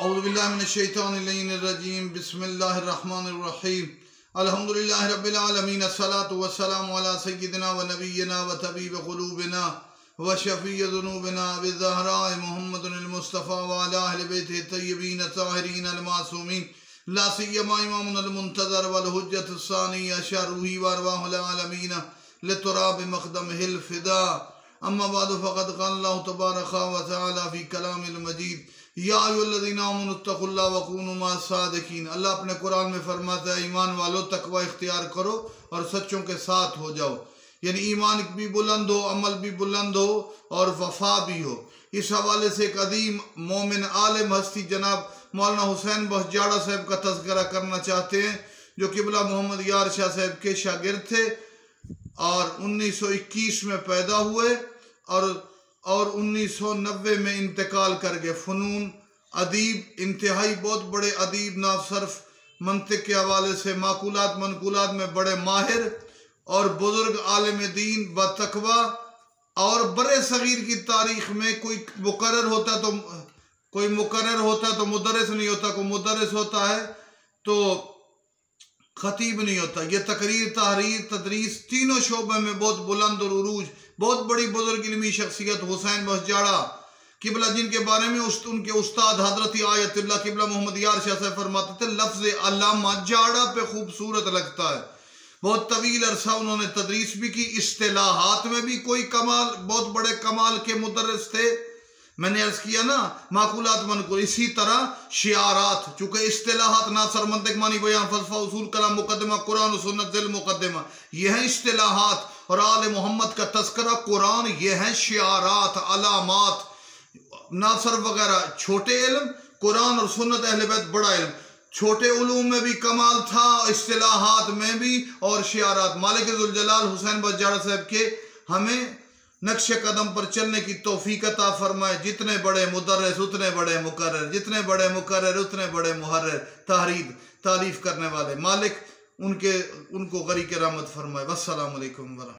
औज़ुबिल्लाहिमिनश्शैतानिर्रजीम बिस्मिल्लाहिर्रहमानिर्रहीम अल्हम्दुलिल्लाहि रब्बिल आलमीन अस्सलातु वस्सलामु अला सय्यिदिना व नबिय्यिना व तबीब क़ुलूबिना व शफ़ीअ ज़ुनूबिना बिज़हराए मुहम्मदिल मुस्तफ़ा व अला अहलि बैतिहि तय्यबीन ताहिरीन अल मासूमीन ला सिय्यमा इमामुल मुंतज़र वल हुज्जतुस सानी अशर रूही व अरवाहुल आलमीन लितुराब मक़दमिहिल फ़िदा अम्मा बादु फ़क़द क़ाल अल्लाहु तबारक व तआला फ़ी कलामिल मजीद या अय्युहल्लज़ीना आमनुत्तक़ुल्लाह व कूनू मअस-सादिक़ीन। अल्लाह अपने कुरान में फरमाता है, ईमान वालों तकवा इख्तियार करो और सच्चों के साथ हो जाओ। यानी ईमान भी बुलंद हो, अमल भी बुलंद हो और वफा भी हो। इस हवाले से एक अदीम मोमिन आलिम हस्ती जनाब मौलाना हुसैन बख्श जाड़ा साहब का तज़किरा करना चाहते हैं, जो क़िबला मोहम्मद यार शाह साहब के शागिर्द थे और 1921 में पैदा हुए और 1990 में इंतकाल कर गए। फ़नून अदीब, इंतहाई बहुत बड़े अदीब, नासर्फ मंतिक के हवाले से माकूलात मनकूलात में बड़े माहिर और बुज़ुर्ग आलिम दीन व तकवा। और बड़े सगीर की तारीख़ में कोई मुकर्रर होता तो मुदर्रिस नहीं होता, कोई मुदर्रिस होता है तो खतीब नहीं होता। ये तकरीर, तहरीर, तदरीस तीनों शोबे में बहुत बुलंद और उरूज, बहुत बड़ी बुजुर्ग इल्मी शख्सियत हुसैन बख्श जाड़ा क़िबला, जिनके बारे में उनके उस्ताद हज़रत आयतुल्लाह क़िबला मोहम्मद यार शाह साहब फरमाते थे, लफ्ज़ अल्लामा जाड़ा पे खूबसूरत लगता है। बहुत तवील अरसा उन्होंने तदरीस भी की, इस्तिलाहात में भी कोई कमाल, बहुत बड़े कमाल के मुदर्रिस थे। मैंने अर्ज किया ना, माकूलात मनकूल, इसी तरह शियारात, चूँकि इस्तिलाहात नासर मंतिक मानी बयान फ़लसफ़ा उसूल कलाम मुक़द्दिमा कुरान और सुन्नत ज़िल मुक़द्दिमा, ये हैं इस्तिलाहात। और आले मोहम्मद का तज़किरा कुरान, ये हैं शियारात, अलामात, नासर वगैरह। छोटे इल्म कुरान और सुन्नत अहले बैत बड़ा इल्म, छोटे उलूम में भी कमाल था, इस्तिलाहात में भी और शियारात। मालिक ज़ुल जलाल हुसैन बख्श जाड़ा साहब के हमें नक्शे कदम पर चलने की तौफीक अता फरमाए। जितने बड़े मुदर्रिस उतने बड़े मुकर्रर, जितने बड़े मुकर्रर उतने बड़े मुहर्रिर, तहरीर तारीफ करने वाले। मालिक उनको गरीक़ रहमत फरमाए। वस्सलामु अलैकुम।